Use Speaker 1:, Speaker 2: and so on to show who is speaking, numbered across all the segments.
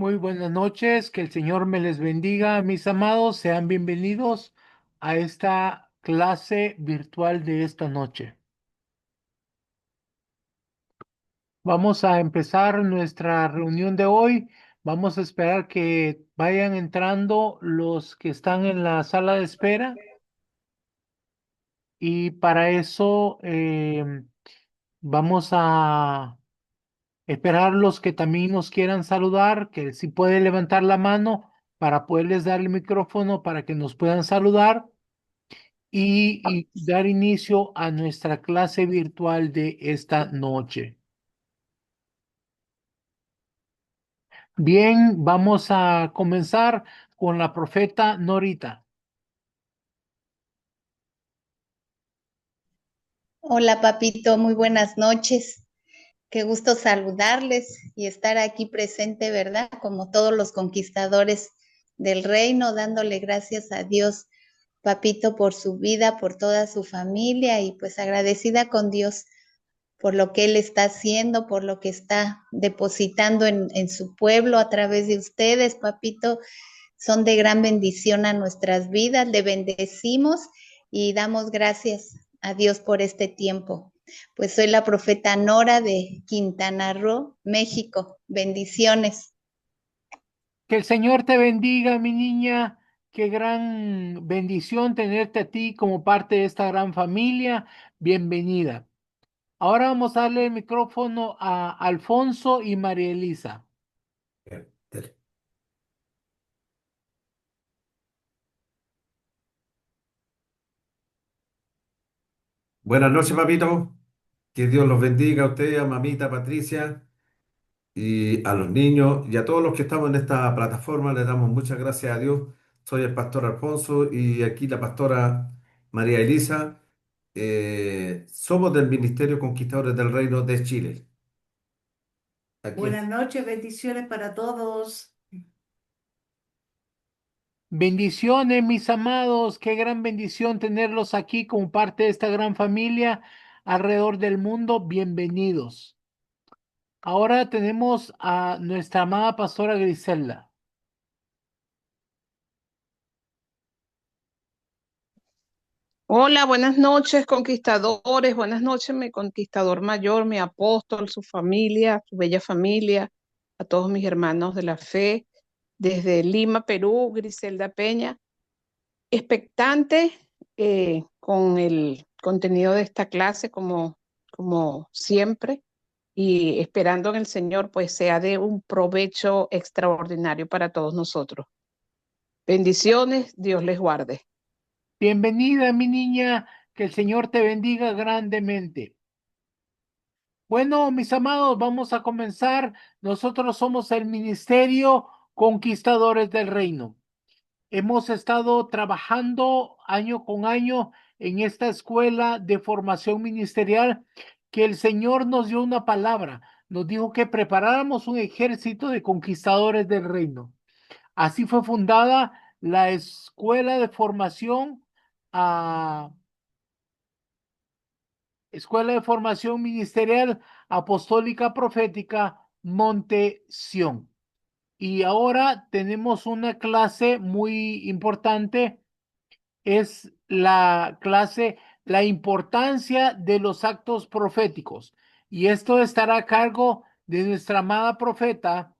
Speaker 1: Muy buenas noches, que el Señor me les bendiga, mis amados, sean bienvenidos a esta clase virtual de esta noche. Vamos a empezar nuestra reunión de hoy. Vamos a esperar que vayan entrando los que están en la sala de espera y para eso vamos a esperar los que también nos quieran saludar, que si puede levantar la mano para poderles dar el micrófono para que nos puedan saludar y dar inicio a nuestra clase virtual de esta noche. Bien, vamos a comenzar con la profeta Norita.
Speaker 2: Hola, papito, muy buenas noches. Qué gusto saludarles y estar aquí presente, ¿verdad? Como todos los conquistadores del reino, dándole gracias a Dios, papito, por su vida, por toda su familia y pues agradecida con Dios por lo que Él está haciendo, por lo que está depositando en su pueblo a través de ustedes, papito. Son de gran bendición a nuestras vidas, le bendecimos y damos gracias a Dios por este tiempo. Pues soy la profeta Nora de Quintana Roo, México. Bendiciones.
Speaker 1: Que el Señor te bendiga, mi niña. Qué gran bendición tenerte a ti como parte de esta gran familia. Bienvenida. Ahora vamos a darle el micrófono a Alfonso y María Elisa.
Speaker 3: Dale. Buenas noches, papito. Que Dios los bendiga a usted, a mamita Patricia y a los niños y a todos los que estamos en esta plataforma. Le damos muchas gracias a Dios. Soy el pastor Alfonso y aquí la pastora María Elisa. Somos del Ministerio Conquistadores del Reino de Chile. Aquí
Speaker 4: Buenas noches, bendiciones para todos.
Speaker 1: Bendiciones, mis amados. Qué gran bendición tenerlos aquí como parte de esta gran familia alrededor del mundo. Bienvenidos. Ahora tenemos a nuestra amada pastora Griselda.
Speaker 5: Hola, buenas noches, conquistadores. Buenas noches, mi conquistador mayor, mi apóstol, su familia, su bella familia, a todos mis hermanos de la fe, desde Lima, Perú, Griselda Peña, expectante con el contenido de esta clase, como siempre, y esperando en el Señor, pues sea de un provecho extraordinario para todos nosotros. Bendiciones, Dios les guarde.
Speaker 1: Bienvenida, mi niña. Que el Señor te bendiga grandemente. Bueno, mis amados, vamos a comenzar. Nosotros somos el Ministerio Conquistadores del Reino. Hemos estado trabajando año con año en esta escuela de formación ministerial que el Señor nos dio una palabra. Nos dijo que preparáramos un ejército de conquistadores del reino. Así fue fundada la escuela de formación Escuela de Formación Ministerial Apostólica Profética Monte Sión. Y ahora tenemos una clase muy importante, es la clase La importancia de los actos proféticos. Y esto estará a cargo de nuestra amada profeta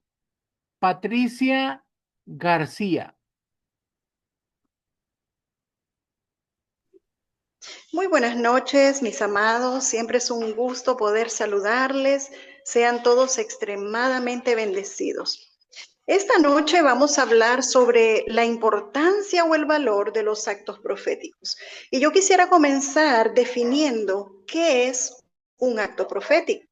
Speaker 1: Patricia García.
Speaker 4: Muy buenas noches, mis amados. Siempre es un gusto poder saludarles. Sean todos extremadamente bendecidos. Esta noche vamos a hablar sobre la importancia o el valor de los actos proféticos. Y yo quisiera comenzar definiendo qué es un acto profético.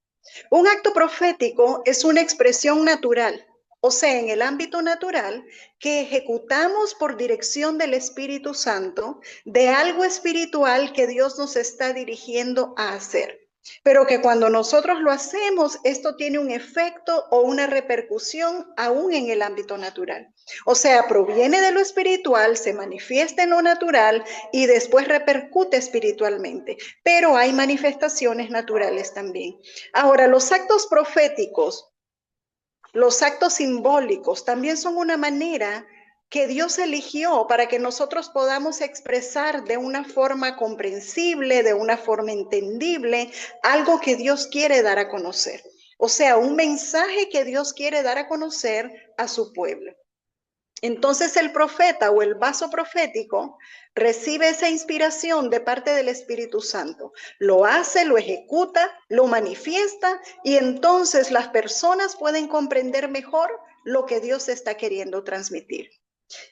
Speaker 4: Un acto profético es una expresión natural, o sea, en el ámbito natural, que ejecutamos por dirección del Espíritu Santo de algo espiritual que Dios nos está dirigiendo a hacer. Pero que cuando nosotros lo hacemos, esto tiene un efecto o una repercusión aún en el ámbito natural. O sea, proviene de lo espiritual, se manifiesta en lo natural y después repercute espiritualmente. Pero hay manifestaciones naturales también. Ahora, los actos proféticos Los actos simbólicos también son una manera que Dios eligió para que nosotros podamos expresar de una forma comprensible, de una forma entendible, algo que Dios quiere dar a conocer. O sea, un mensaje que Dios quiere dar a conocer a su pueblo. Entonces el profeta o el vaso profético recibe esa inspiración de parte del Espíritu Santo. Lo hace, lo ejecuta, lo manifiesta y entonces las personas pueden comprender mejor lo que Dios está queriendo transmitir.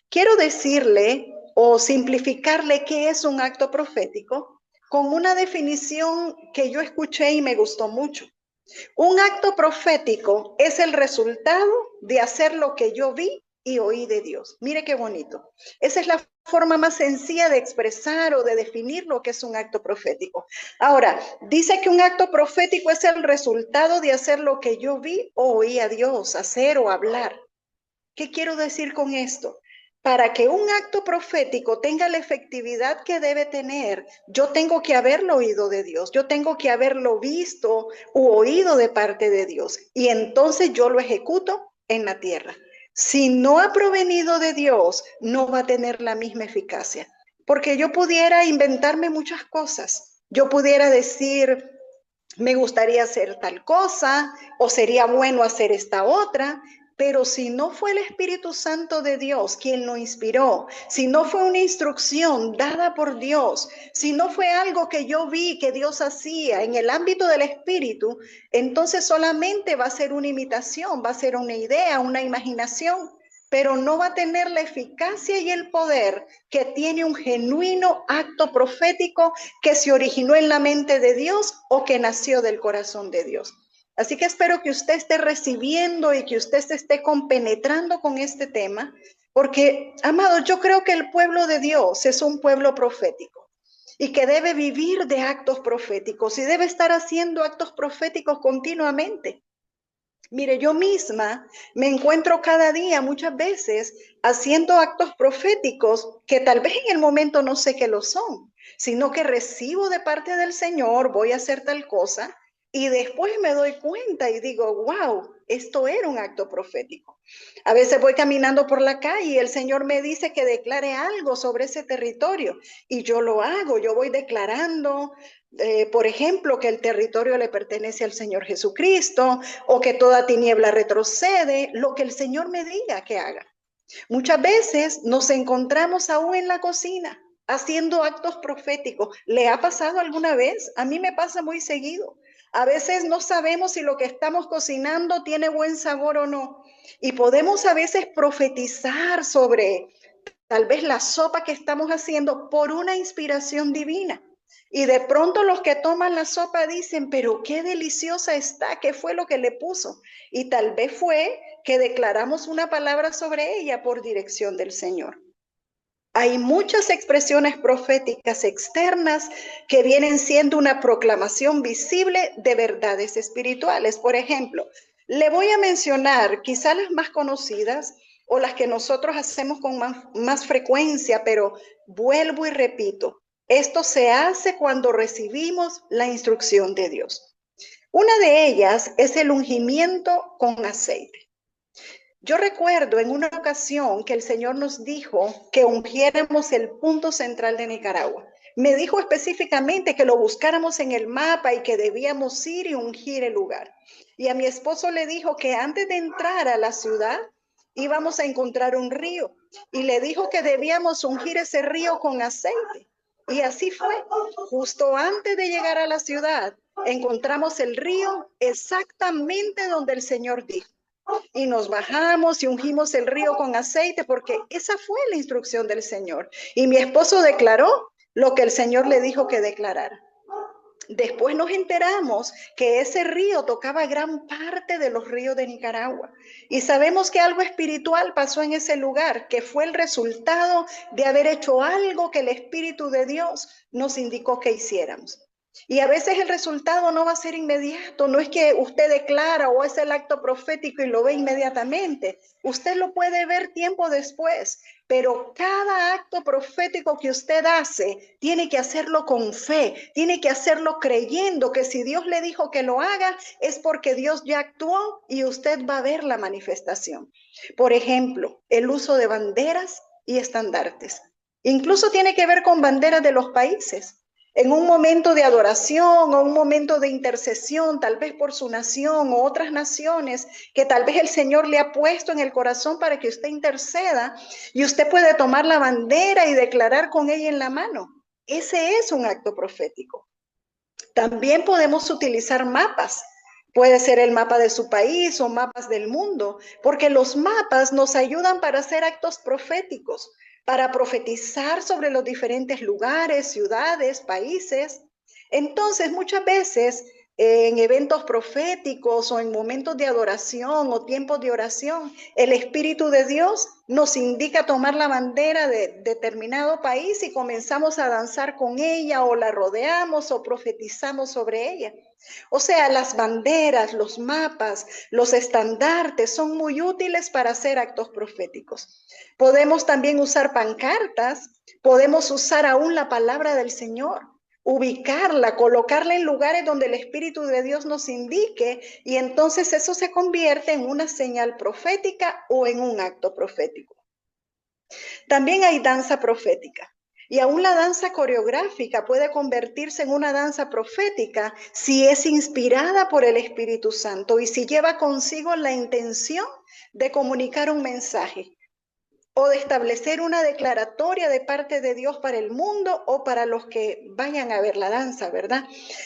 Speaker 4: Quiero decirle o simplificarle qué es un acto profético con una definición que yo escuché y me gustó mucho. Un acto profético es el resultado de hacer lo que yo vi y oí de Dios. Mire qué bonito. Esa es la forma más sencilla de expresar o de definir lo que es un acto profético. Ahora, dice que un acto profético es el resultado de hacer lo que yo vi o oí a Dios hacer o hablar. ¿Qué quiero decir con esto? Para que un acto profético tenga la efectividad que debe tener, yo tengo que haberlo oído de Dios, yo tengo que haberlo visto u oído de parte de Dios, y entonces yo lo ejecuto en la tierra. Si no ha provenido de Dios, no va a tener la misma eficacia, porque yo pudiera inventarme muchas cosas. Yo pudiera decir, me gustaría hacer tal cosa, o sería bueno hacer esta otra, pero si no fue el Espíritu Santo de Dios quien lo inspiró, si no fue una instrucción dada por Dios, si no fue algo que yo vi que Dios hacía en el ámbito del Espíritu, entonces solamente va a ser una imitación, va a ser una idea, una imaginación, pero no va a tener la eficacia y el poder que tiene un genuino acto profético que se originó en la mente de Dios o que nació del corazón de Dios. Así que espero que usted esté recibiendo y que usted se esté compenetrando con este tema, porque, amado, yo creo que el pueblo de Dios es un pueblo profético y que debe vivir de actos proféticos y debe estar haciendo actos proféticos continuamente. Mire, yo misma me encuentro cada día, muchas veces, haciendo actos proféticos que tal vez en el momento no sé que lo son, sino que recibo de parte del Señor, voy a hacer tal cosa, y después me doy cuenta y digo, wow, esto era un acto profético. A veces voy caminando por la calle y el Señor me dice que declare algo sobre ese territorio, y yo lo hago, yo voy declarando, por ejemplo, que el territorio le pertenece al Señor Jesucristo o que toda tiniebla retrocede, lo que el Señor me diga que haga. Muchas veces nos encontramos aún en la cocina haciendo actos proféticos. ¿Le ha pasado alguna vez? A mí me pasa muy seguido. A veces no sabemos si lo que estamos cocinando tiene buen sabor o no. Y podemos a veces profetizar sobre tal vez la sopa que estamos haciendo por una inspiración divina. Y de pronto los que toman la sopa dicen, pero qué deliciosa está, ¿qué fue lo que le puso? Y tal vez fue que declaramos una palabra sobre ella por dirección del Señor. Hay muchas expresiones proféticas externas que vienen siendo una proclamación visible de verdades espirituales. Por ejemplo, le voy a mencionar quizás las más conocidas o las que nosotros hacemos con más frecuencia, pero vuelvo y repito, esto se hace cuando recibimos la instrucción de Dios. Una de ellas es el ungimiento con aceite. Yo recuerdo en una ocasión que el Señor nos dijo que ungiéramos el punto central de Nicaragua. Me dijo específicamente que lo buscáramos en el mapa y que debíamos ir y ungir el lugar. Y a mi esposo le dijo que antes de entrar a la ciudad íbamos a encontrar un río y le dijo que debíamos ungir ese río con aceite. Y así fue. Justo antes de llegar a la ciudad, encontramos el río exactamente donde el Señor dijo. Y nos bajamos y ungimos el río con aceite porque esa fue la instrucción del Señor. Y mi esposo declaró lo que el Señor le dijo que declarara. Después nos enteramos que ese río tocaba gran parte de los ríos de Nicaragua. Y sabemos que algo espiritual pasó en ese lugar, que fue el resultado de haber hecho algo que el Espíritu de Dios nos indicó que hiciéramos. Y a veces el resultado no va a ser inmediato, no es que usted declara o es el acto profético y lo ve inmediatamente. Usted lo puede ver tiempo después, pero cada acto profético que usted hace, tiene que hacerlo con fe, tiene que hacerlo creyendo que si Dios le dijo que lo haga, es porque Dios ya actuó y usted va a ver la manifestación. Por ejemplo, el uso de banderas y estandartes. Incluso tiene que ver con banderas de los países. En un momento de adoración o un momento de intercesión, tal vez por su nación o otras naciones, que tal vez el Señor le ha puesto en el corazón para que usted interceda, y usted puede tomar la bandera y declarar con ella en la mano. Ese es un acto profético. También podemos utilizar mapas. Puede ser el mapa de su país o mapas del mundo, porque los mapas nos ayudan para hacer actos proféticos, para profetizar sobre los diferentes lugares, ciudades, países. Entonces, muchas veces en eventos proféticos o en momentos de adoración o tiempos de oración, el Espíritu de Dios nos indica tomar la bandera de determinado país y comenzamos a danzar con ella o la rodeamos o profetizamos sobre ella. O sea, las banderas, los mapas, los estandartes son muy útiles para hacer actos proféticos. Podemos también usar pancartas, podemos usar aún la palabra del Señor, ubicarla, colocarla en lugares donde el Espíritu de Dios nos indique, y entonces eso se convierte en una señal profética o en un acto profético. También hay danza profética. Y aún la danza coreográfica puede convertirse en una danza profética si es inspirada por el Espíritu Santo y si lleva consigo la intención de comunicar un mensaje o de establecer una declaratoria de parte de Dios para el mundo o para los que vayan a ver la danza, ¿verdad?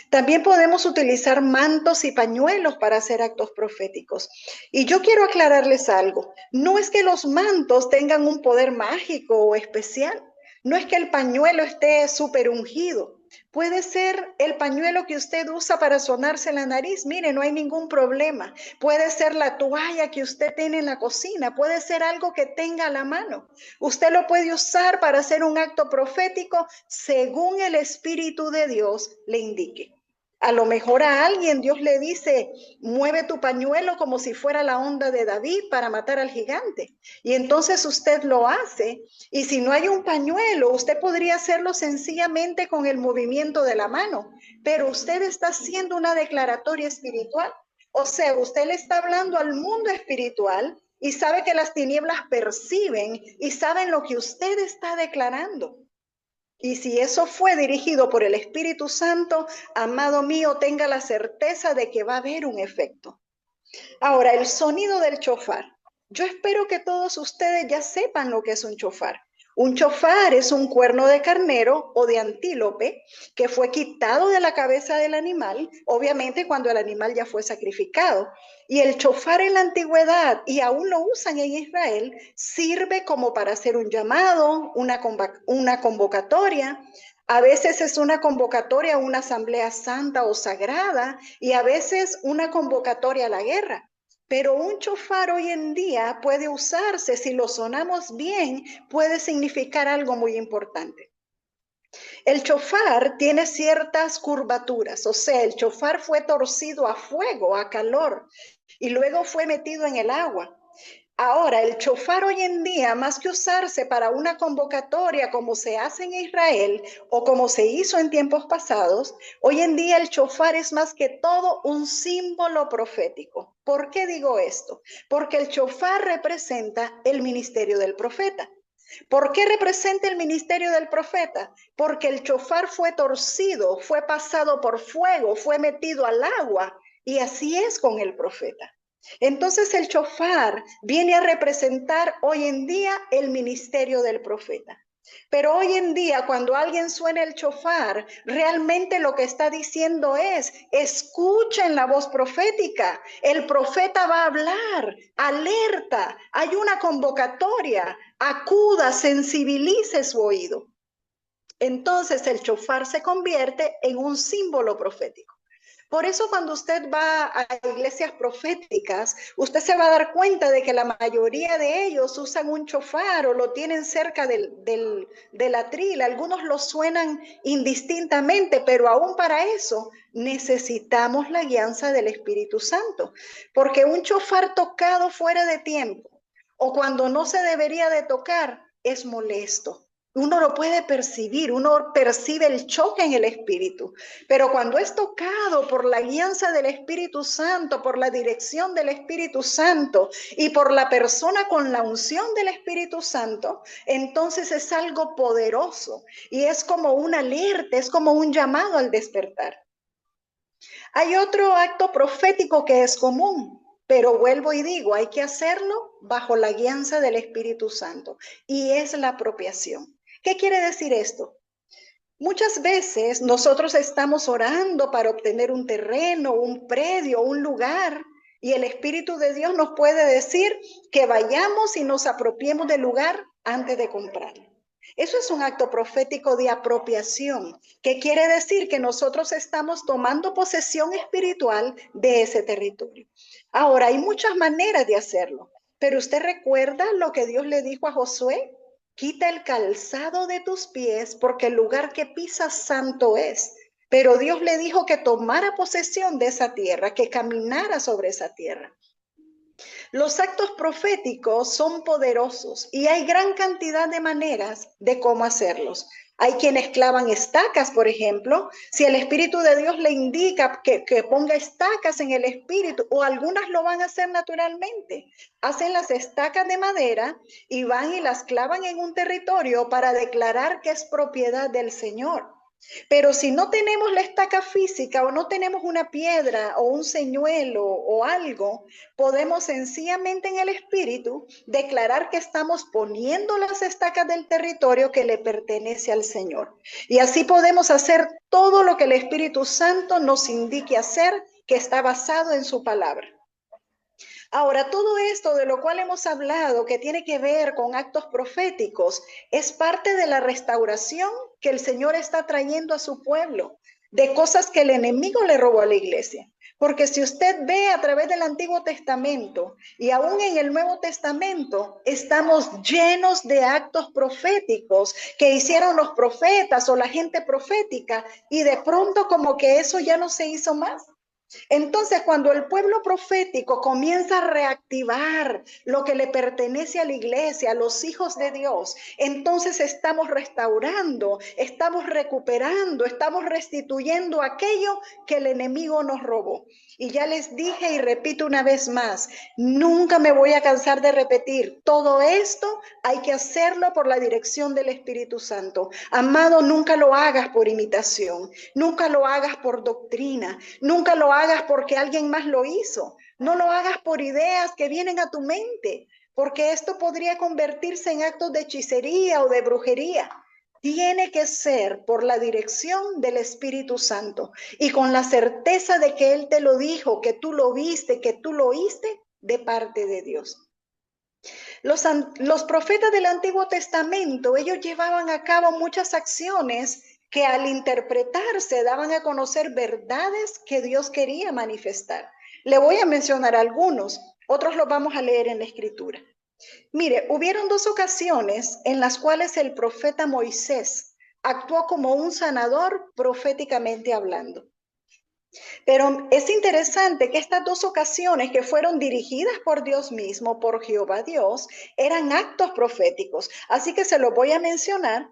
Speaker 4: También podemos utilizar mantos y pañuelos para hacer actos proféticos. Y yo quiero aclararles algo. No es que los mantos tengan un poder mágico o especial. No es que el pañuelo esté súper ungido. Puede ser el pañuelo que usted usa para sonarse la nariz. Mire, no hay ningún problema. Puede ser la toalla que usted tiene en la cocina. Puede ser algo que tenga a la mano. Usted lo puede usar para hacer un acto profético según el Espíritu de Dios le indique. A lo mejor a alguien Dios le dice, mueve tu pañuelo como si fuera la onda de David para matar al gigante. Y entonces usted lo hace. Y si no hay un pañuelo, usted podría hacerlo sencillamente con el movimiento de la mano. Pero usted está haciendo una declaratoria espiritual. O sea, usted le está hablando al mundo espiritual y sabe que las tinieblas perciben y saben lo que usted está declarando. Y si eso fue dirigido por el Espíritu Santo, amado mío, tenga la certeza de que va a haber un efecto. Ahora, el sonido del chofar. Yo espero que todos ustedes ya sepan lo que es un chofar. Un chofar es un cuerno de carnero o de antílope que fue quitado de la cabeza del animal, obviamente cuando el animal ya fue sacrificado. Y el chofar en la antigüedad, y aún lo usan en Israel, sirve como para hacer un llamado, una convocatoria. A veces es una convocatoria a una asamblea santa o sagrada, y a veces una convocatoria a la guerra. Pero un chofar hoy en día puede usarse, si lo sonamos bien, puede significar algo muy importante. El chofar tiene ciertas curvaturas, o sea, el chofar fue torcido a fuego, a calor, y luego fue metido en el agua. Ahora, el chofar hoy en día, más que usarse para una convocatoria como se hace en Israel o como se hizo en tiempos pasados, hoy en día el chofar es más que todo un símbolo profético. ¿Por qué digo esto? Porque el chofar representa el ministerio del profeta. ¿Por qué representa el ministerio del profeta? Porque el chofar fue torcido, fue pasado por fuego, fue metido al agua, y así es con el profeta. Entonces el chofar viene a representar hoy en día el ministerio del profeta. Pero hoy en día, cuando alguien suena el chofar, realmente lo que está diciendo es, escuchen la voz profética, el profeta va a hablar, alerta, hay una convocatoria, acuda, sensibilice su oído. Entonces el chofar se convierte en un símbolo profético. Por eso cuando usted va a iglesias proféticas, usted se va a dar cuenta de que la mayoría de ellos usan un chofar o lo tienen cerca del atril. Algunos lo suenan indistintamente, pero aún para eso necesitamos la guianza del Espíritu Santo. Porque un chofar tocado fuera de tiempo o cuando no se debería de tocar es molesto. Uno lo puede percibir, uno percibe el choque en el espíritu, pero cuando es tocado por la guianza del Espíritu Santo, por la dirección del Espíritu Santo y por la persona con la unción del Espíritu Santo, entonces es algo poderoso y es como una alerta, es como un llamado al despertar. Hay otro acto profético que es común, pero vuelvo y digo, hay que hacerlo bajo la guianza del Espíritu Santo y es la apropiación. ¿Qué quiere decir esto? Muchas veces nosotros estamos orando para obtener un terreno, un predio, un lugar, y el Espíritu de Dios nos puede decir que vayamos y nos apropiemos del lugar antes de comprarlo. Eso es un acto profético de apropiación, que quiere decir que nosotros estamos tomando posesión espiritual de ese territorio. Ahora, hay muchas maneras de hacerlo, pero usted recuerda lo que Dios le dijo a Josué: quita el calzado de tus pies, porque el lugar que pisas santo es. Pero Dios le dijo que tomara posesión de esa tierra, que caminara sobre esa tierra. Los actos proféticos son poderosos y hay gran cantidad de maneras de cómo hacerlos. Hay quienes clavan estacas, por ejemplo. Si el Espíritu de Dios le indica que ponga estacas en el Espíritu, o algunas lo van a hacer naturalmente. Hacen las estacas de madera y van y las clavan en un territorio para declarar que es propiedad del Señor. Pero si no tenemos la estaca física o no tenemos una piedra o un señuelo o algo, podemos sencillamente en el espíritu declarar que estamos poniendo las estacas del territorio que le pertenece al Señor. Y así podemos hacer todo lo que el Espíritu Santo nos indique hacer, que está basado en su palabra. Ahora, todo esto de lo cual hemos hablado, que tiene que ver con actos proféticos, es parte de la restauración que el Señor está trayendo a su pueblo, de cosas que el enemigo le robó a la iglesia. Porque si usted ve a través del Antiguo Testamento y aún en el Nuevo Testamento, estamos llenos de actos proféticos que hicieron los profetas o la gente profética, y de pronto como que eso ya no se hizo más. Entonces, cuando el pueblo profético comienza a reactivar lo que le pertenece a la iglesia, a los hijos de Dios, entonces estamos restaurando, estamos recuperando, estamos restituyendo aquello que el enemigo nos robó. Y ya les dije y repito una vez más, nunca me voy a cansar de repetir, todo esto hay que hacerlo por la dirección del Espíritu Santo. Amado, nunca lo hagas por imitación, nunca lo hagas por doctrina, nunca lo hagas porque alguien más lo hizo. No lo hagas por ideas que vienen a tu mente, porque esto podría convertirse en actos de hechicería o de brujería. Tiene que ser por la dirección del Espíritu Santo y con la certeza de que Él te lo dijo, que tú lo viste, que tú lo oíste de parte de Dios. Los profetas del Antiguo Testamento, ellos llevaban a cabo muchas acciones que al interpretarse daban a conocer verdades que Dios quería manifestar. Le voy a mencionar algunos, otros los vamos a leer en la Escritura. Mire, hubieron 2 ocasiones en las cuales el profeta Moisés actuó como un sanador proféticamente hablando. Pero es interesante que estas 2 ocasiones que fueron dirigidas por Dios mismo, por Jehová Dios, eran actos proféticos. Así que se los voy a mencionar.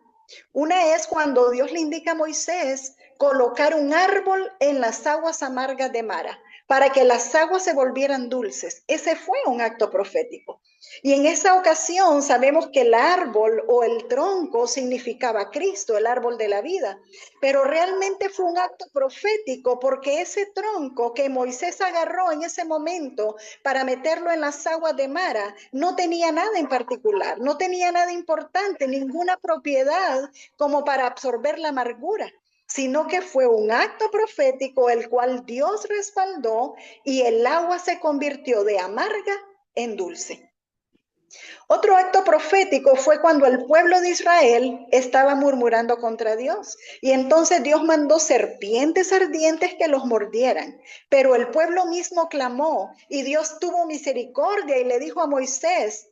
Speaker 4: Una es cuando Dios le indica a Moisés colocar un árbol en las aguas amargas de Mara, para que las aguas se volvieran dulces. Ese fue un acto profético. Y en esa ocasión sabemos que el árbol o el tronco significaba Cristo, el árbol de la vida. Pero realmente fue un acto profético porque ese tronco que Moisés agarró en ese momento para meterlo en las aguas de Mara no tenía nada en particular, no tenía nada importante, ninguna propiedad como para absorber la amargura, sino que fue un acto profético el cual Dios respaldó y el agua se convirtió de amarga en dulce. Otro acto profético fue cuando el pueblo de Israel estaba murmurando contra Dios. Y entonces Dios mandó serpientes ardientes que los mordieran. Pero el pueblo mismo clamó y Dios tuvo misericordia y le dijo a Moisés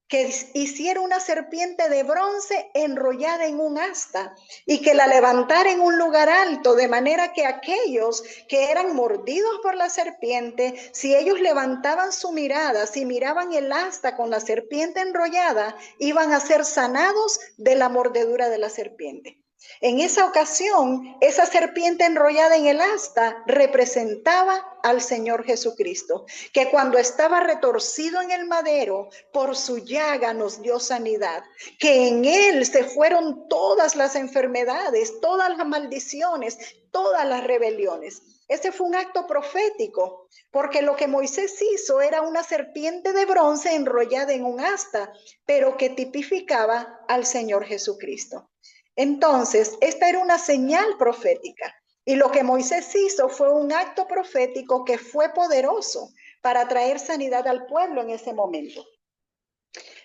Speaker 4: que hiciera una serpiente de bronce enrollada en un asta y que la levantara en un lugar alto, de manera que aquellos que eran mordidos por la serpiente, si ellos levantaban su mirada, si miraban el asta con la serpiente enrollada, iban a ser sanados de la mordedura de la serpiente. En esa ocasión, esa serpiente enrollada en el asta representaba al Señor Jesucristo, que cuando estaba retorcido en el madero, por su llaga nos dio sanidad, que en él se fueron todas las enfermedades, todas las maldiciones, todas las rebeliones. Ese fue un acto profético, porque lo que Moisés hizo era una serpiente de bronce enrollada en un asta, pero que tipificaba al Señor Jesucristo. Entonces, esta era una señal profética. Y lo que Moisés hizo fue un acto profético que fue poderoso para traer sanidad al pueblo en ese momento.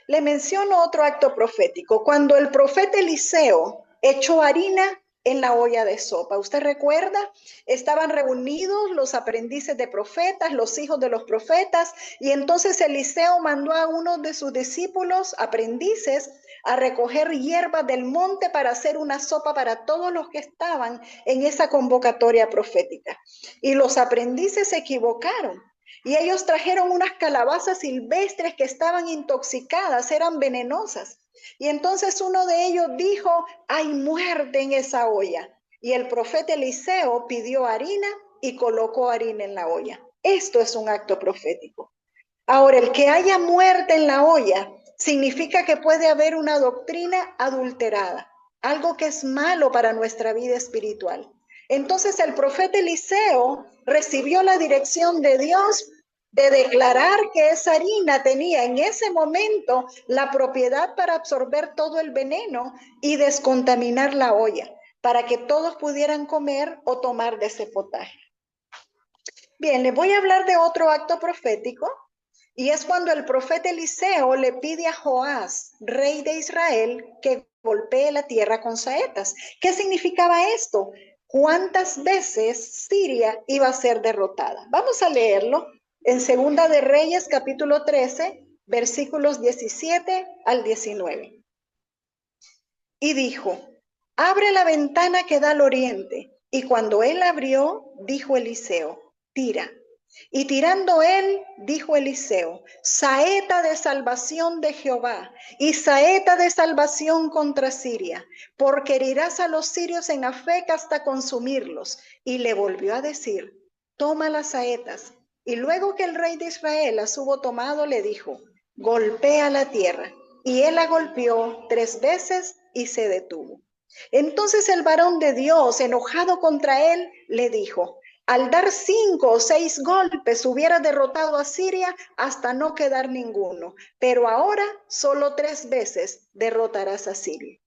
Speaker 4: Le menciono otro acto profético. Cuando el profeta Eliseo echó harina en la olla de sopa. ¿Usted recuerda? Estaban reunidos los aprendices de profetas, los hijos de los profetas, y entonces Eliseo mandó a uno de sus discípulos, aprendices, a recoger hierbas del monte para hacer una sopa para todos los que estaban en esa convocatoria profética. Y los aprendices se equivocaron. Y ellos trajeron unas calabazas silvestres que estaban intoxicadas, eran venenosas. Y entonces uno de ellos dijo, hay muerte en esa olla. Y el profeta Eliseo pidió harina y colocó harina en la olla. Esto es un acto profético. Ahora, el que haya muerte en la olla significa que puede haber una doctrina adulterada, algo que es malo para nuestra vida espiritual. Entonces el profeta Eliseo recibió la dirección de Dios de declarar que esa harina tenía en ese momento la propiedad para absorber todo el veneno y descontaminar la olla, para que todos pudieran comer o tomar de ese potaje. Bien, les voy a hablar de otro acto profético, y es cuando el profeta Eliseo le pide a Joás, rey de Israel, que golpee la tierra con saetas. ¿Qué significaba esto? ¿Cuántas veces Siria iba a ser derrotada? Vamos a leerlo en Segunda de Reyes, capítulo 13, versículos 17 al 19. Y dijo, abre la ventana que da al oriente. Y cuando él abrió, dijo Eliseo, tira. Y tirando él, dijo Eliseo, saeta de salvación de Jehová y saeta de salvación contra Siria, porque herirás a los sirios en Afec hasta consumirlos. Y le volvió a decir, toma las saetas. Y luego que el rey de Israel las hubo tomado, le dijo, golpea la tierra. Y él la golpeó 3 veces y se detuvo. Entonces el varón de Dios, enojado contra él, le dijo, al dar 5 o 6 golpes hubiera derrotado a Siria hasta no quedar ninguno, pero ahora solo 3 veces derrotarás a Siria.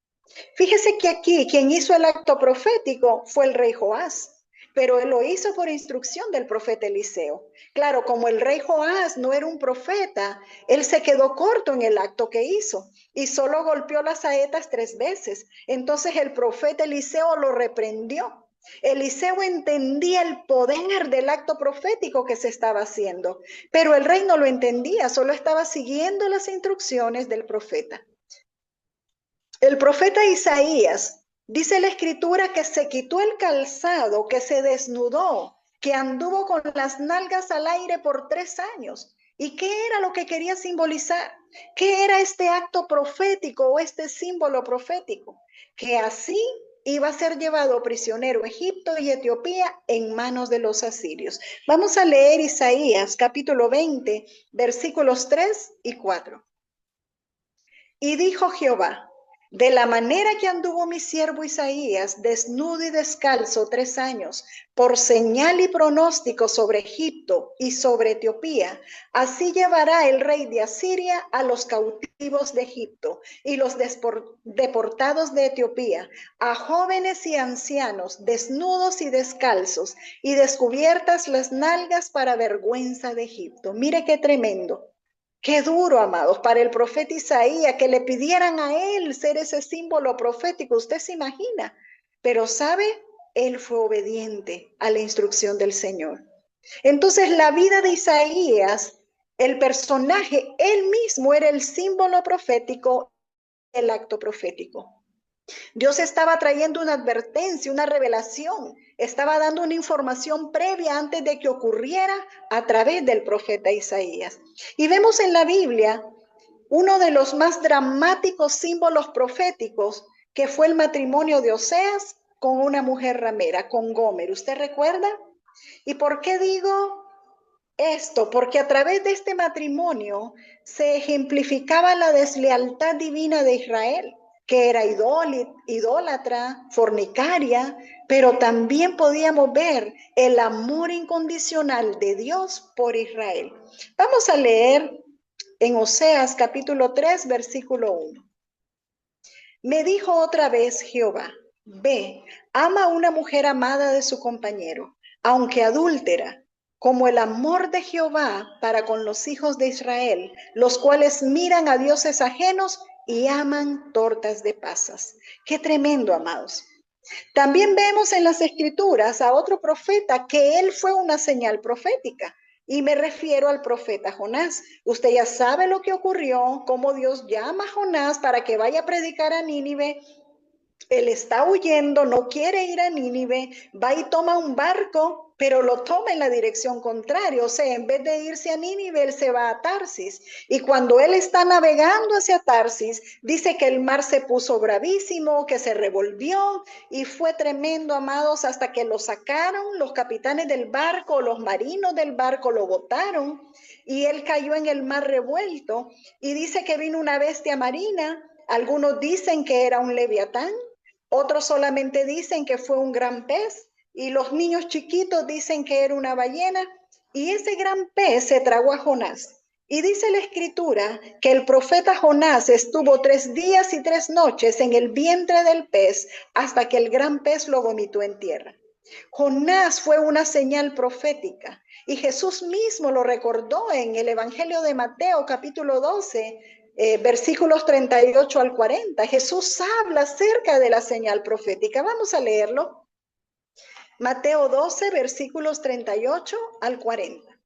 Speaker 4: Fíjese que aquí quien hizo el acto profético fue el rey Joás, pero él lo hizo por instrucción del profeta Eliseo. Claro, como el rey Joás no era un profeta, él se quedó corto en el acto que hizo y solo golpeó las saetas 3 veces. Entonces el profeta Eliseo lo reprendió. Eliseo entendía el poder del acto profético que se estaba haciendo, pero el rey no lo entendía, solo estaba siguiendo las instrucciones del profeta. El profeta Isaías, dice la escritura, que se quitó el calzado, que se desnudó, que anduvo con las nalgas al aire por 3 años. ¿Y qué era lo que quería simbolizar? ¿Qué era este acto profético o este símbolo profético? Que así iba a ser llevado prisionero a Egipto y Etiopía en manos de los asirios. Vamos a leer Isaías capítulo 20, versículos 3 y 4. Y dijo Jehová, de la manera que anduvo mi siervo Isaías, desnudo y descalzo 3 años, por señal y pronóstico sobre Egipto y sobre Etiopía, así llevará el rey de Asiria a los cautivos de Egipto y los deportados de Etiopía, a jóvenes y ancianos, desnudos y descalzos, y descubiertas las nalgas para vergüenza de Egipto. Mire qué tremendo. Qué duro, amados, para el profeta Isaías que le pidieran a él ser ese símbolo profético. Usted se imagina. Pero sabe, él fue obediente a la instrucción del Señor. Entonces la vida de Isaías, el personaje, él mismo era el símbolo profético, el acto profético. Dios estaba trayendo una advertencia, una revelación, estaba dando una información previa antes de que ocurriera a través del profeta Isaías. Y vemos en la Biblia uno de los más dramáticos símbolos proféticos, que fue el matrimonio de Oseas con una mujer ramera, con Gomer. ¿Usted recuerda? ¿Y por qué digo esto? Porque a través de este matrimonio se ejemplificaba la deslealtad divina de Israel, que era idólatra, fornicaria, pero también podíamos ver el amor incondicional de Dios por Israel. Vamos a leer en Oseas capítulo 3, versículo 1. Me dijo otra vez Jehová, ve, ama a una mujer amada de su compañero, aunque adúltera, como el amor de Jehová para con los hijos de Israel, los cuales miran a dioses ajenos y aman tortas de pasas. Qué tremendo, amados. También vemos en las escrituras a otro profeta que él fue una señal profética. Y me refiero al profeta Jonás. Usted ya sabe lo que ocurrió, cómo Dios llama a Jonás para que vaya a predicar a Nínive. Él está huyendo, no quiere ir a Nínive, va y toma un barco, pero lo toma en la dirección contraria. O sea, en vez de irse a Nínive, él se va a Tarsis. Y cuando él está navegando hacia Tarsis, dice que el mar se puso bravísimo, que se revolvió y fue tremendo, amados, hasta que lo sacaron los capitanes del barco, los marinos del barco lo botaron y él cayó en el mar revuelto. Y dice que vino una bestia marina. Algunos dicen que era un leviatán, otros solamente dicen que fue un gran pez, y los niños chiquitos dicen que era una ballena, y ese gran pez se tragó a Jonás. Y dice la escritura que el profeta Jonás estuvo 3 días y 3 noches en el vientre del pez hasta que el gran pez lo vomitó en tierra. Jonás fue una señal profética y Jesús mismo lo recordó en el Evangelio de Mateo capítulo 12, versículos 38 al 40. Jesús habla acerca de la señal profética. Vamos a leerlo. Mateo 12, versículos 38 al 40.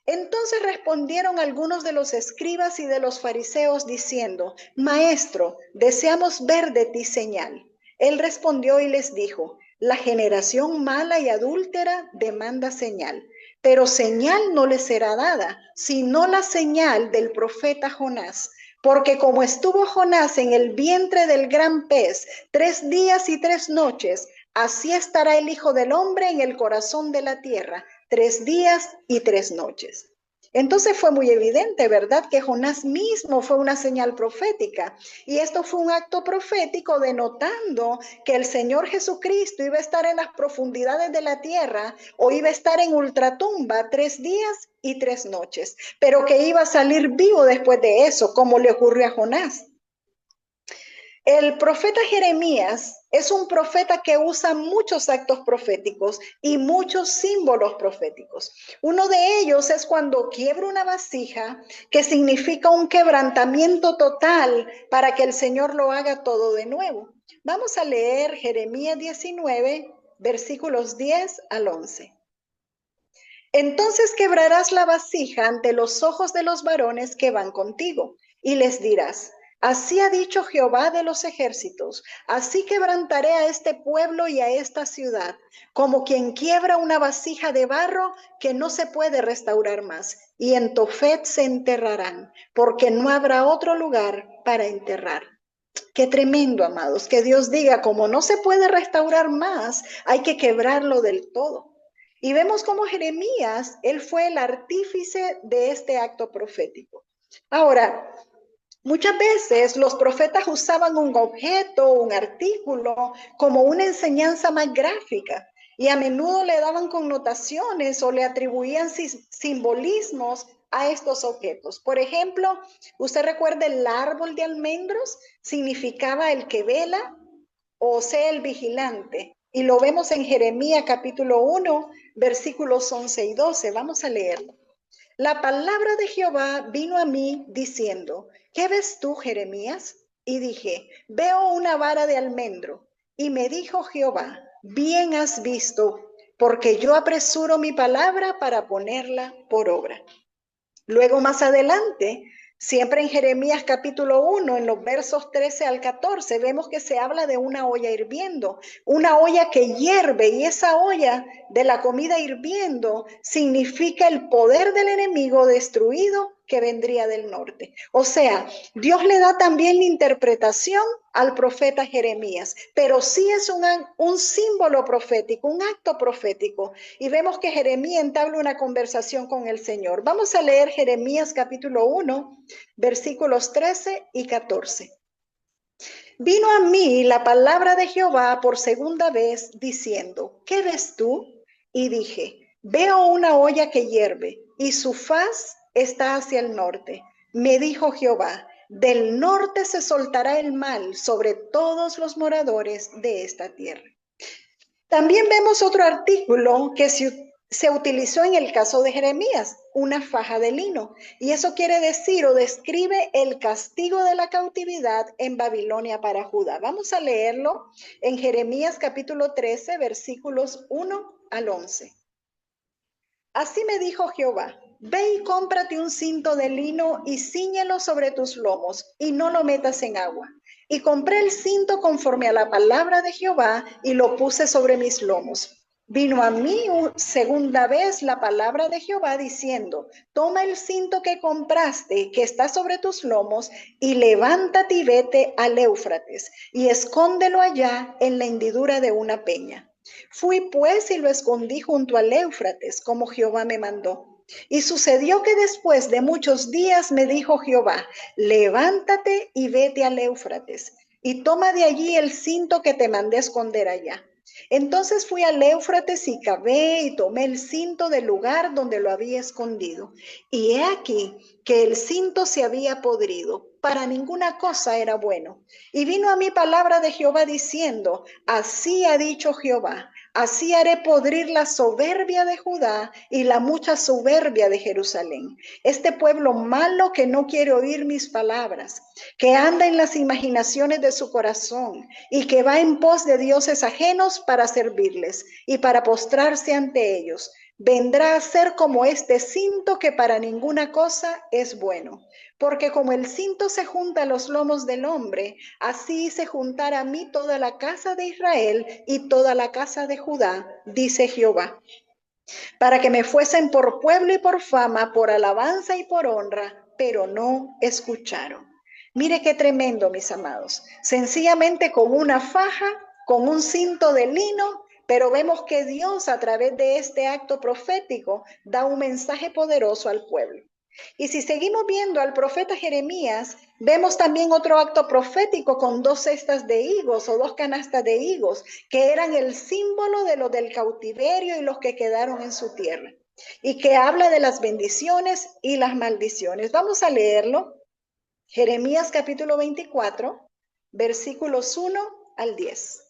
Speaker 4: Entonces respondieron algunos de los escribas y de los fariseos diciendo, Maestro, deseamos ver de ti señal. Él respondió y les dijo, la generación mala y adúltera demanda señal, pero señal no les será dada, sino la señal del profeta Jonás. Porque como estuvo Jonás en el vientre del gran pez 3 días y 3 noches, así estará el Hijo del Hombre en el corazón de la tierra, 3 días y 3 noches. Entonces fue muy evidente, ¿verdad?, que Jonás mismo fue una señal profética. Y esto fue un acto profético denotando que el Señor Jesucristo iba a estar en las profundidades de la tierra o iba a estar en ultratumba 3 días y 3 noches, pero que iba a salir vivo después de eso, como le ocurrió a Jonás. El profeta Jeremías es un profeta que usa muchos actos proféticos y muchos símbolos proféticos. Uno de ellos es cuando quiebra una vasija, que significa un quebrantamiento total para que el Señor lo haga todo de nuevo. Vamos a leer Jeremías 19, versículos 10 al 11. Entonces quebrarás la vasija ante los ojos de los varones que van contigo y les dirás, así ha dicho Jehová de los ejércitos, así quebrantaré a este pueblo y a esta ciudad, como quien quiebra una vasija de barro que no se puede restaurar más, y en Tofet se enterrarán, porque no habrá otro lugar para enterrar. Qué tremendo, amados, que Dios diga, como no se puede restaurar más, hay que quebrarlo del todo. Y vemos cómo Jeremías, él fue el artífice de este acto profético. Ahora, muchas veces los profetas usaban un objeto, un artículo, como una enseñanza más gráfica y a menudo le daban connotaciones o le atribuían simbolismos a estos objetos. Por ejemplo, usted recuerda el árbol de almendros, significaba el que vela, o sea, el vigilante. Y lo vemos en Jeremías capítulo 1, versículos 11 y 12. Vamos a leerlo. La palabra de Jehová vino a mí diciendo, ¿qué ves tú, Jeremías? Y dije, veo una vara de almendro. Y me dijo Jehová, bien has visto, porque yo apresuro mi palabra para ponerla por obra. Luego más adelante, siempre en Jeremías capítulo 1, en los versos 13 al 14, vemos que se habla de una olla hirviendo, una olla que hierve, y esa olla de la comida hirviendo significa el poder del enemigo destruido que vendría del norte. O sea, Dios le da también la interpretación al profeta Jeremías, pero sí es un símbolo profético, un acto profético. Y vemos que Jeremías entabla una conversación con el Señor. Vamos a leer Jeremías capítulo 1, versículos 13 y 14. Vino a mí la palabra de Jehová por segunda vez diciendo, ¿qué ves tú? Y dije, veo una olla que hierve y su faz está hacia el norte. Me dijo Jehová, del norte se soltará el mal sobre todos los moradores de esta tierra. También vemos otro artículo que se utilizó en el caso de Jeremías, una faja de lino. Y eso quiere decir o describe el castigo de la cautividad en Babilonia para Judá. Vamos a leerlo en Jeremías capítulo 13, versículos 1 al 11. Así me dijo Jehová, ve y cómprate un cinto de lino y cíñelo sobre tus lomos y no lo metas en agua. Y compré el cinto conforme a la palabra de Jehová y lo puse sobre mis lomos. Vino a mí segunda vez la palabra de Jehová diciendo, toma el cinto que compraste, que está sobre tus lomos, y levántate y vete al Éufrates, y escóndelo allá en la hendidura de una peña. Fui pues y lo escondí junto al Éufrates, como Jehová me mandó. Y sucedió que después de muchos días me dijo Jehová, levántate y vete al Éufrates, y toma de allí el cinto que te mandé esconder allá. Entonces fui al Éufrates y cavé y tomé el cinto del lugar donde lo había escondido. Y he aquí que el cinto se había podrido, para ninguna cosa era bueno. Y vino a mí palabra de Jehová diciendo, así ha dicho Jehová, así haré podrir la soberbia de Judá y la mucha soberbia de Jerusalén. Este pueblo malo que no quiere oír mis palabras, que anda en las imaginaciones de su corazón y que va en pos de dioses ajenos para servirles y para postrarse ante ellos, vendrá a ser como este cinto que para ninguna cosa es bueno. Porque como el cinto se junta a los lomos del hombre, así se juntará a mí toda la casa de Israel y toda la casa de Judá, dice Jehová, para que me fuesen por pueblo y por fama, por alabanza y por honra, pero no escucharon. Mire qué tremendo, mis amados. Sencillamente con una faja, con un cinto de lino, pero vemos que Dios a través de este acto profético da un mensaje poderoso al pueblo. Y si seguimos viendo al profeta Jeremías, vemos también otro acto profético con 2 cestas de higos o 2 canastas de higos, que eran el símbolo de los del cautiverio y los que quedaron en su tierra, y que habla de las bendiciones y las maldiciones. Vamos a leerlo. Jeremías capítulo 24, versículos 1 al 10.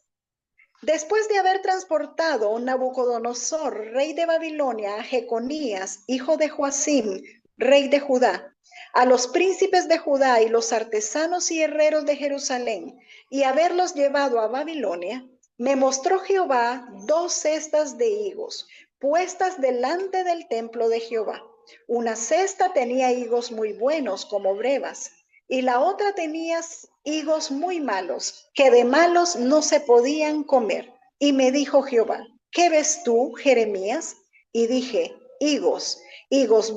Speaker 4: Después de haber transportado Nabucodonosor, rey de Babilonia, a Jeconías, hijo de Joacim, rey de Judá, a los príncipes de Judá y los artesanos y herreros de Jerusalén, y haberlos llevado a Babilonia, me mostró Jehová 2 cestas de higos, puestas delante del templo de Jehová. Una cesta tenía higos muy buenos como brevas, y la otra tenía higos muy malos, que de malos no se podían comer. Y me dijo Jehová, ¿qué ves tú, Jeremías? Y dije, higos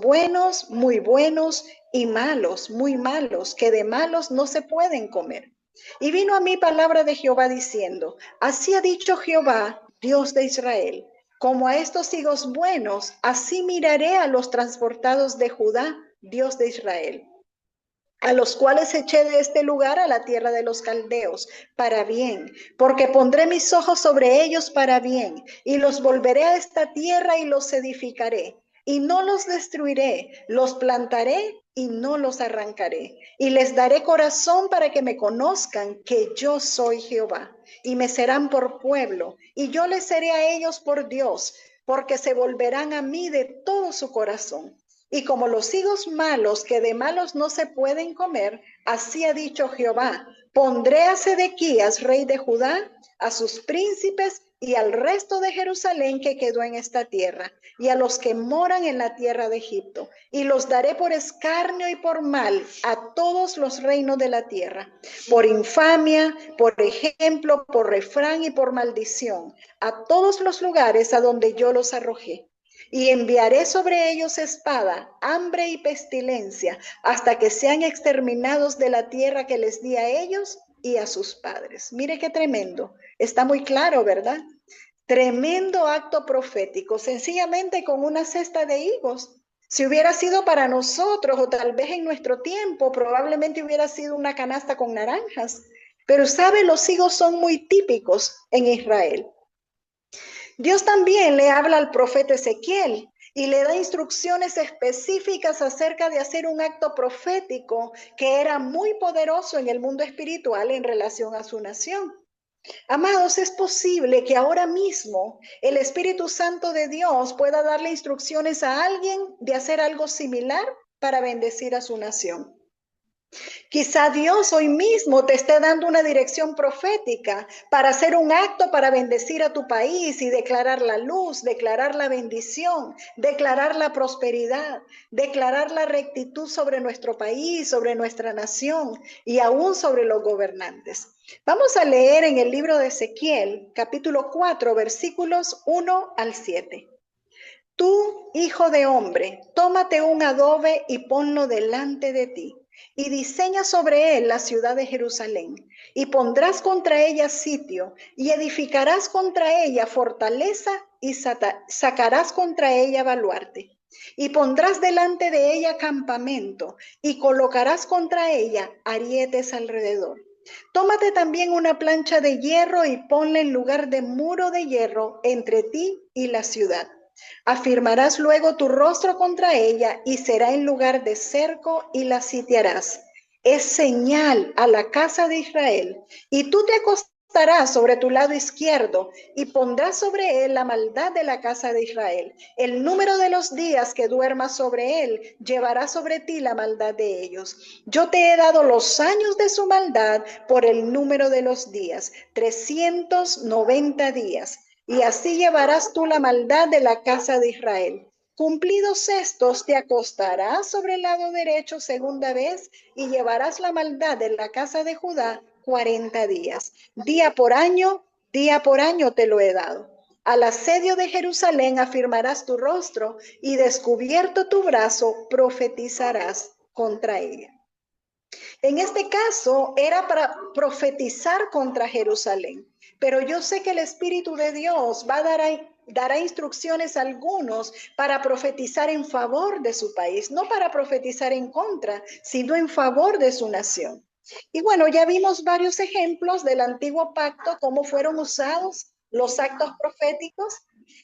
Speaker 4: buenos, muy buenos, y malos, muy malos, que de malos no se pueden comer. Y vino a mí palabra de Jehová diciendo, así ha dicho Jehová, Dios de Israel, como a estos higos buenos, así miraré a los transportados de Judá, Dios de Israel, a los cuales eché de este lugar a la tierra de los caldeos, para bien, porque pondré mis ojos sobre ellos para bien, y los volveré a esta tierra y los edificaré, y no los destruiré, los plantaré y no los arrancaré, y les daré corazón para que me conozcan que yo soy Jehová, y me serán por pueblo, y yo les seré a ellos por Dios, porque se volverán a mí de todo su corazón. Y como los higos malos que de malos no se pueden comer, así ha dicho Jehová, pondré a Sedequías, rey de Judá, a sus príncipes y al resto de Jerusalén que quedó en esta tierra, y a los que moran en la tierra de Egipto, y los daré por escarnio y por mal a todos los reinos de la tierra, por infamia, por ejemplo, por refrán y por maldición, a todos los lugares a donde yo los arrojé. Y enviaré sobre ellos espada, hambre y pestilencia, hasta que sean exterminados de la tierra que les di a ellos y a sus padres. Mire qué tremendo. Está muy claro, ¿verdad? Tremendo acto profético, sencillamente con una cesta de higos. Si hubiera sido para nosotros, o tal vez en nuestro tiempo, probablemente hubiera sido una canasta con naranjas. Pero sabe, los higos son muy típicos en Israel. Dios también le habla al profeta Ezequiel y le da instrucciones específicas acerca de hacer un acto profético que era muy poderoso en el mundo espiritual en relación a su nación. Amados, es posible que ahora mismo el Espíritu Santo de Dios pueda darle instrucciones a alguien de hacer algo similar para bendecir a su nación. Quizá Dios hoy mismo te esté dando una dirección profética para hacer un acto para bendecir a tu país y declarar la luz, declarar la bendición, declarar la prosperidad, declarar la rectitud sobre nuestro país, sobre nuestra nación y aún sobre los gobernantes. Vamos a leer en el libro de Ezequiel, capítulo 4, versículos 1 al 7. Tú, hijo de hombre, tómate un adobe y ponlo delante de ti, y diseña sobre él la ciudad de Jerusalén, y pondrás contra ella sitio, y edificarás contra ella fortaleza, y sacarás contra ella baluarte. Y pondrás delante de ella campamento, y colocarás contra ella arietes alrededor. Tómate también una plancha de hierro y ponla en lugar de muro de hierro entre ti y la ciudad. Afirmarás luego tu rostro contra ella y será en lugar de cerco y la sitiarás. Es señal a la casa de Israel. Y tú te acostarás sobre tu lado izquierdo y pondrás sobre él la maldad de la casa de Israel. El número de los días que duermas sobre él llevará sobre ti la maldad de ellos. Yo te he dado los años de su maldad por el número de los días, 390 días. Y así llevarás tú la maldad de la casa de Israel. Cumplidos estos, te acostarás sobre el lado derecho segunda vez y llevarás la maldad de la casa de Judá 40 días. Día por año te lo he dado. Al asedio de Jerusalén afirmarás tu rostro y descubierto tu brazo profetizarás contra ella. En este caso era para profetizar contra Jerusalén. Pero yo sé que el Espíritu de Dios dará instrucciones a algunos para profetizar en favor de su país, no para profetizar en contra, sino en favor de su nación. Y bueno, ya vimos varios ejemplos del antiguo pacto, cómo fueron usados los actos proféticos.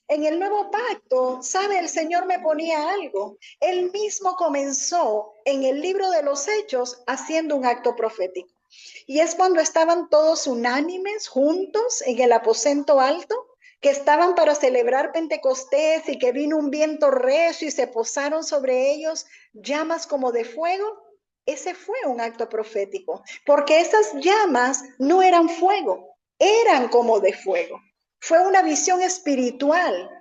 Speaker 4: En el nuevo pacto, ¿sabe? El Señor me ponía algo. Él mismo comenzó en el libro de los Hechos haciendo un acto profético. Y es cuando estaban todos unánimes, juntos, en el aposento alto, que estaban para celebrar Pentecostés y que vino un viento recio y se posaron sobre ellos llamas como de fuego. Ese fue un acto profético, porque esas llamas no eran fuego, eran como de fuego. Fue una visión espiritual.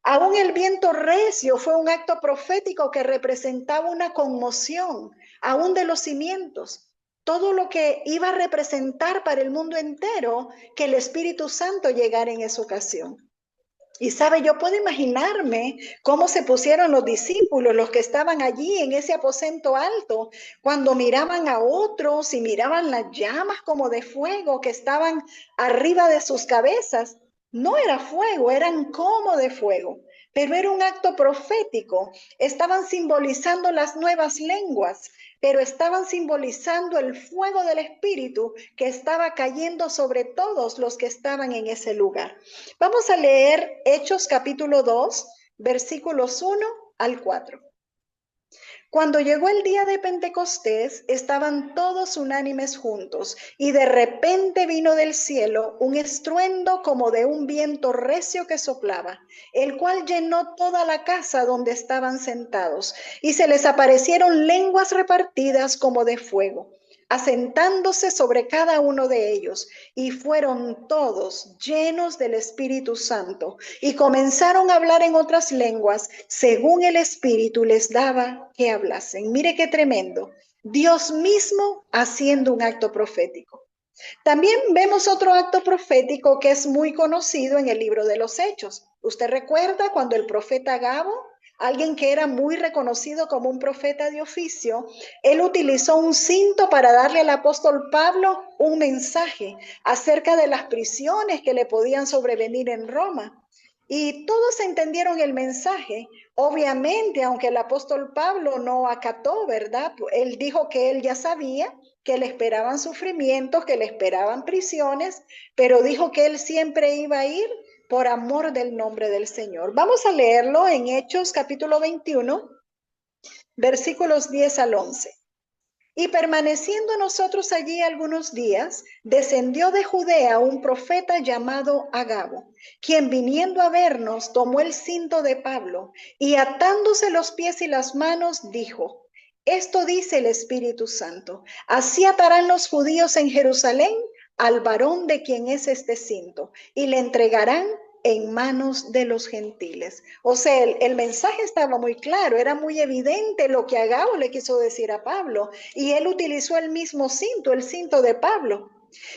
Speaker 4: Aún el viento recio fue un acto profético que representaba una conmoción, aún de los cimientos. Todo lo que iba a representar para el mundo entero que el Espíritu Santo llegara en esa ocasión. Y sabe, yo puedo imaginarme cómo se pusieron los discípulos, los que estaban allí en ese aposento alto, cuando miraban a otros y miraban las llamas como de fuego que estaban arriba de sus cabezas. No era fuego, eran como de fuego, pero era un acto profético. Estaban simbolizando las nuevas lenguas, pero estaban simbolizando el fuego del Espíritu que estaba cayendo sobre todos los que estaban en ese lugar. Vamos a leer Hechos capítulo 2, versículos 1 al 4. Cuando llegó el día de Pentecostés, estaban todos unánimes juntos, y de repente vino del cielo un estruendo como de un viento recio que soplaba, el cual llenó toda la casa donde estaban sentados, y se les aparecieron lenguas repartidas como de fuego, asentándose sobre cada uno de ellos, y fueron todos llenos del Espíritu Santo, y comenzaron a hablar en otras lenguas, según el Espíritu les daba que hablasen. Mire qué tremendo. Dios mismo haciendo un acto profético. También vemos otro acto profético que es muy conocido en el libro de los Hechos. ¿Usted recuerda cuando el profeta Agabo, alguien que era muy reconocido como un profeta de oficio, él utilizó un cinto para darle al apóstol Pablo un mensaje acerca de las prisiones que le podían sobrevenir en Roma? Y todos entendieron el mensaje. Obviamente, aunque el apóstol Pablo no acató, ¿verdad? Él dijo que él ya sabía que le esperaban sufrimientos, que le esperaban prisiones, pero dijo que él siempre iba a ir por amor del nombre del Señor. Vamos a leerlo en Hechos capítulo 21, versículos 10 al 11. Y permaneciendo nosotros allí algunos días, descendió de Judea un profeta llamado Agabo, quien viniendo a vernos tomó el cinto de Pablo y atándose los pies y las manos dijo: esto dice el Espíritu Santo, así atarán los judíos en Jerusalén al varón de quien es este cinto y le entregarán en manos de los gentiles. O sea, el mensaje estaba muy claro, era muy evidente lo que Agabo le quiso decir a Pablo, y él utilizó el mismo cinto, el cinto de Pablo.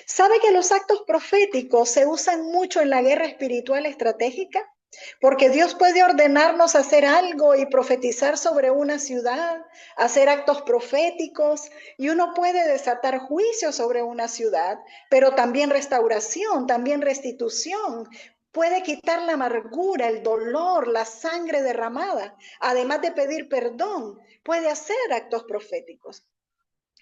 Speaker 4: ¿Sabe que los actos proféticos se usan mucho en la guerra espiritual estratégica? Porque Dios puede ordenarnos hacer algo y profetizar sobre una ciudad, hacer actos proféticos, y uno puede desatar juicio sobre una ciudad, pero también restauración, también restitución. Puede quitar la amargura, el dolor, la sangre derramada. Además de pedir perdón, puede hacer actos proféticos.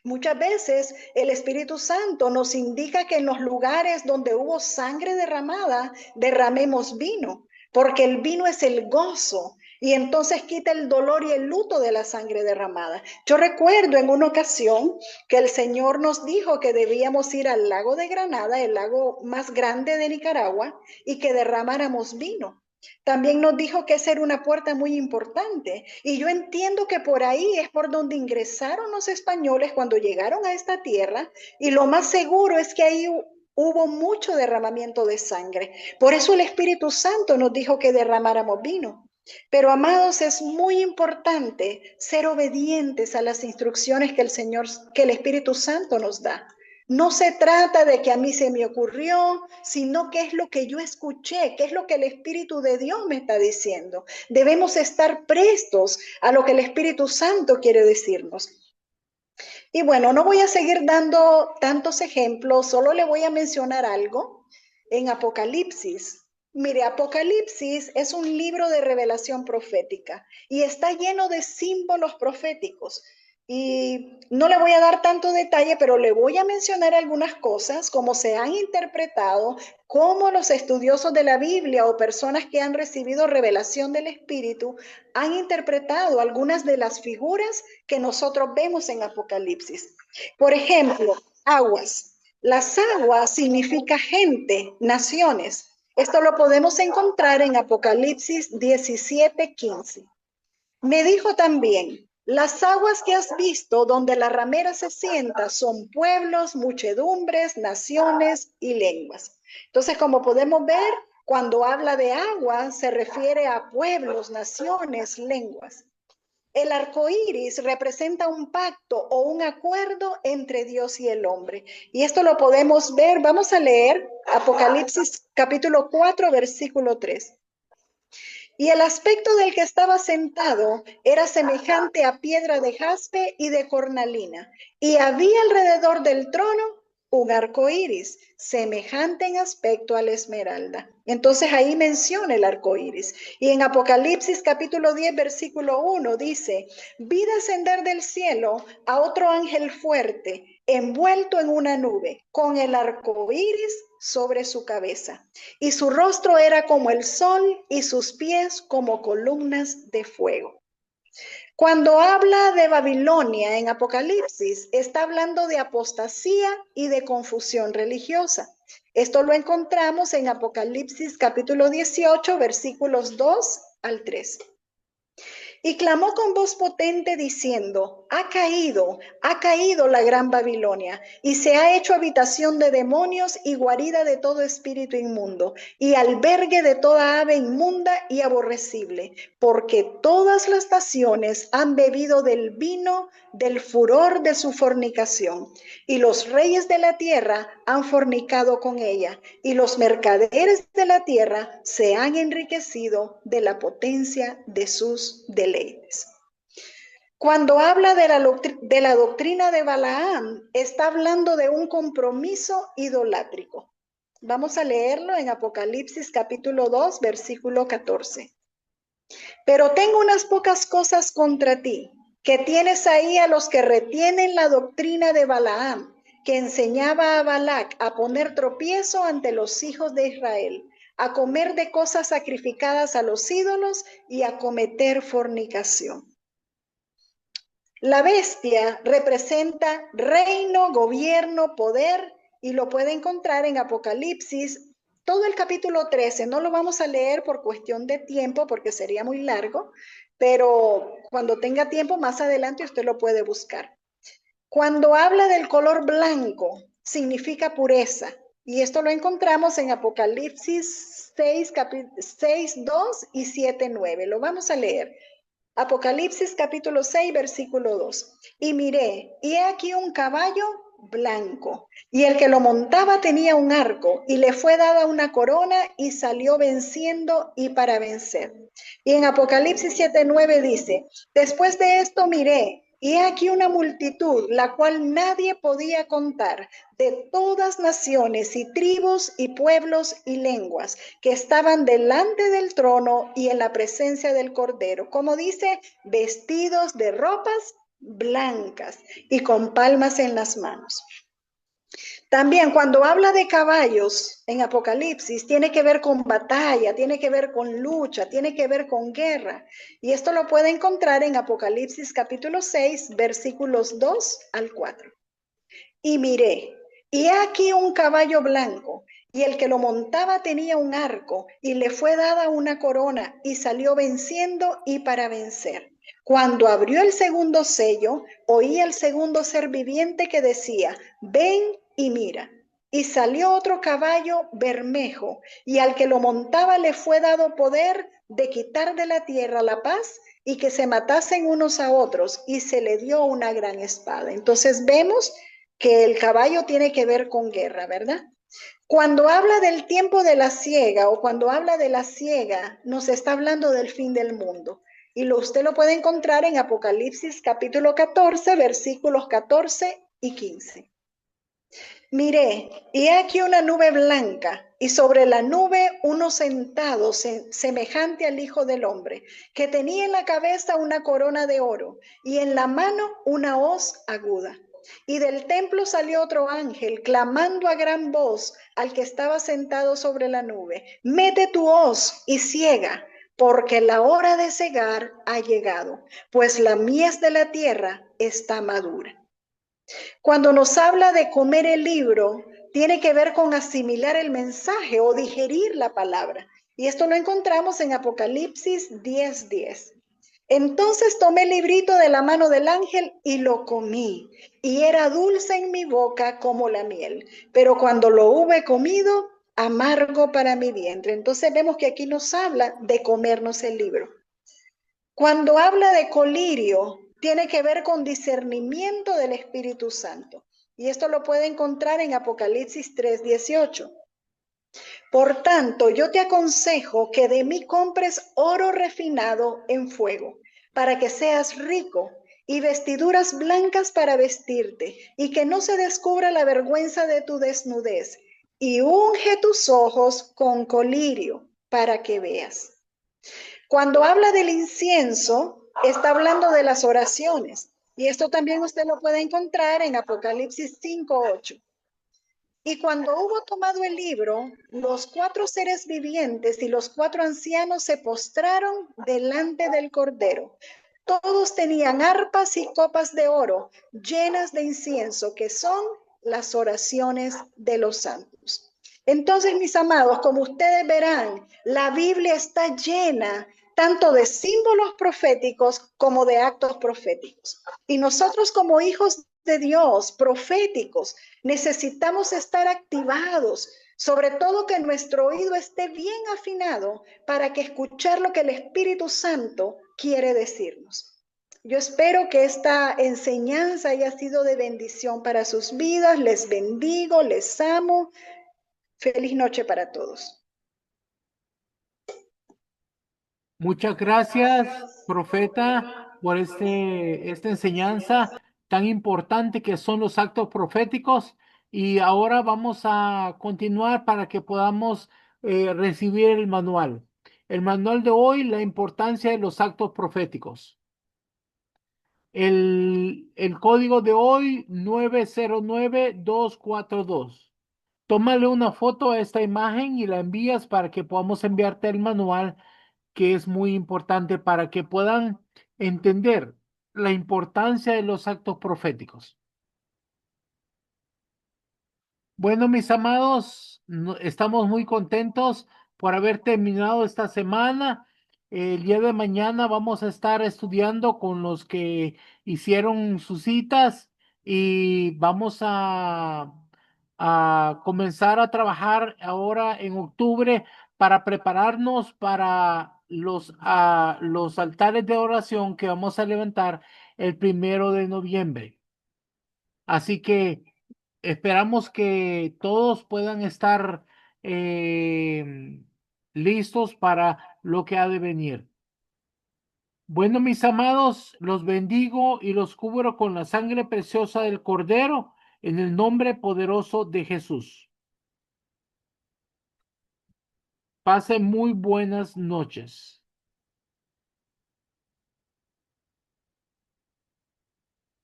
Speaker 4: Muchas veces el Espíritu Santo nos indica que en los lugares donde hubo sangre derramada, derramemos vino, porque el vino es el gozo y entonces quita el dolor y el luto de la sangre derramada. Yo recuerdo en una ocasión que el Señor nos dijo que debíamos ir al lago de Granada, el lago más grande de Nicaragua, y que derramáramos vino. También nos dijo que esa era una puerta muy importante, y yo entiendo que por ahí es por donde ingresaron los españoles cuando llegaron a esta tierra, y lo más seguro es que ahí hubo mucho derramamiento de sangre. Por eso el Espíritu Santo nos dijo que derramáramos vino. Pero amados, es muy importante ser obedientes a las instrucciones que el Espíritu Santo nos da. No se trata de que a mí se me ocurrió, sino que es lo que yo escuché, que es lo que el Espíritu de Dios me está diciendo. Debemos estar prestos a lo que el Espíritu Santo quiere decirnos. Y bueno, no voy a seguir dando tantos ejemplos, solo le voy a mencionar algo en Apocalipsis. Mire, Apocalipsis es un libro de revelación profética y está lleno de símbolos proféticos. Y no le voy a dar tanto detalle, pero le voy a mencionar algunas cosas, cómo se han interpretado, cómo los estudiosos de la Biblia o personas que han recibido revelación del Espíritu han interpretado algunas de las figuras que nosotros vemos en Apocalipsis. Por ejemplo, aguas. Las aguas significa gente, naciones. Esto lo podemos encontrar en Apocalipsis 17:15. Me dijo también: las aguas que has visto donde la ramera se sienta son pueblos, muchedumbres, naciones y lenguas. Entonces, como podemos ver, cuando habla de agua se refiere a pueblos, naciones, lenguas. El arco iris representa un pacto o un acuerdo entre Dios y el hombre. Y esto lo podemos ver, vamos a leer Apocalipsis capítulo 4, versículo 3. Y el aspecto del que estaba sentado era semejante a piedra de jaspe y de cornalina, y había alrededor del trono un arco iris, semejante en aspecto a la esmeralda. Entonces ahí menciona el arco iris. Y en Apocalipsis capítulo 10, versículo 1 dice: vi descender del cielo a otro ángel fuerte, envuelto en una nube, con el arco iris sobre su cabeza. Y su rostro era como el sol y sus pies como columnas de fuego. Cuando habla de Babilonia en Apocalipsis, está hablando de apostasía y de confusión religiosa. Esto lo encontramos en Apocalipsis capítulo 18, versículos 2 al 3. Y clamó con voz potente diciendo, ha caído la gran Babilonia, y se ha hecho habitación de demonios y guarida de todo espíritu inmundo, y albergue de toda ave inmunda y aborrecible, porque todas las naciones han bebido del vino del furor de su fornicación, y los reyes de la tierra han fornicado con ella, y los mercaderes de la tierra se han enriquecido de la potencia de sus deleites. Cuando habla de la doctrina de Balaam, está hablando de un compromiso idolátrico. Vamos a leerlo en Apocalipsis capítulo 2, versículo 14. Pero tengo unas pocas cosas contra ti, que tienes ahí a los que retienen la doctrina de Balaam, que enseñaba a Balac a poner tropiezo ante los hijos de Israel, a comer de cosas sacrificadas a los ídolos y a cometer fornicación. La bestia representa reino, gobierno, poder, y lo puede encontrar en Apocalipsis, todo el capítulo 13. No lo vamos a leer por cuestión de tiempo, porque sería muy largo, pero cuando tenga tiempo más adelante usted lo puede buscar. Cuando habla del color blanco, significa pureza, y esto lo encontramos en Apocalipsis 6, 2 y 7, 9. Lo vamos a leer. Apocalipsis capítulo 6, versículo 2. Y miré, y he aquí un caballo blanco, y el que lo montaba tenía un arco, y le fue dada una corona, y salió venciendo y para vencer. Y en Apocalipsis 7, 9 dice, después de esto miré, y he aquí una multitud, la cual nadie podía contar, de todas naciones y tribus y pueblos y lenguas, que estaban delante del trono y en la presencia del Cordero. Como dice, vestidos de ropas blancas y con palmas en las manos. También cuando habla de caballos en Apocalipsis, tiene que ver con batalla, tiene que ver con lucha, tiene que ver con guerra. Y esto lo puede encontrar en Apocalipsis capítulo 6, versículos 2 al 4. Y miré, y he aquí un caballo blanco, y el que lo montaba tenía un arco, y le fue dada una corona, y salió venciendo y para vencer. Cuando abrió el segundo sello, oí al segundo ser viviente que decía, ven y mira. Y salió otro caballo bermejo, y al que lo montaba le fue dado poder de quitar de la tierra la paz, y que se matasen unos a otros, y se le dio una gran espada. Entonces vemos que el caballo tiene que ver con guerra, ¿verdad? Cuando habla del tiempo de la siega o cuando habla de la siega, nos está hablando del fin del mundo. Y usted lo puede encontrar en Apocalipsis capítulo 14, versículos 14 y 15. Miré, y aquí una nube blanca, y sobre la nube uno sentado semejante al Hijo del Hombre, que tenía en la cabeza una corona de oro, y en la mano una hoz aguda. Y del templo salió otro ángel, clamando a gran voz al que estaba sentado sobre la nube, mete tu hoz y ciega, porque la hora de cegar ha llegado, pues la mies de la tierra está madura. Cuando nos habla de comer el libro, tiene que ver con asimilar el mensaje o digerir la palabra. Y esto lo encontramos en Apocalipsis 10:10. 10. Entonces tomé el librito de la mano del ángel y lo comí, y era dulce en mi boca como la miel, pero cuando lo hube comido, amargo para mi vientre. Entonces vemos que aquí nos habla de comernos el libro. Cuando habla de colirio, tiene que ver con discernimiento del Espíritu Santo. Y esto lo puede encontrar en Apocalipsis 3:18. Por tanto, yo te aconsejo que de mí compres oro refinado en fuego, para que seas rico, y vestiduras blancas para vestirte, y que no se descubra la vergüenza de tu desnudez, y unge tus ojos con colirio, para que veas. Cuando habla del incienso, está hablando de las oraciones. Y esto también usted lo puede encontrar en Apocalipsis 5:8. Y cuando hubo tomado el libro, los 4 seres vivientes y los 4 ancianos se postraron delante del Cordero, Todos tenían arpas y copas de oro llenas de incienso, que son las oraciones de los santos. Entonces, mis amados, como ustedes verán, la Biblia está llena tanto de símbolos proféticos como de actos proféticos. Y nosotros como hijos de Dios, proféticos, necesitamos estar activados, sobre todo que nuestro oído esté bien afinado para que escuchar lo que el Espíritu Santo quiere decirnos. Yo espero que esta enseñanza haya sido de bendición para sus vidas. Les bendigo, les amo. Feliz noche para todos.
Speaker 1: Muchas gracias, profeta, por esta enseñanza tan importante que son los actos proféticos. Y ahora vamos a continuar para que podamos recibir el manual. El manual de hoy, la importancia de los actos proféticos. El código de hoy, 909242. Tómale una foto a esta imagen y la envías para que podamos enviarte el manual, que es muy importante para que puedan entender la importancia de los actos proféticos. Bueno, mis amados, estamos muy contentos por haber terminado esta semana. El día de mañana vamos a estar estudiando con los que hicieron sus citas y vamos a comenzar a trabajar ahora en octubre para prepararnos para los altares de oración que vamos a levantar el 1 de noviembre. Así que esperamos que todos puedan estar listos para lo que ha de venir. Bueno, mis amados, los bendigo y los cubro con la sangre preciosa del Cordero en el nombre poderoso de Jesús. Pasen muy buenas noches.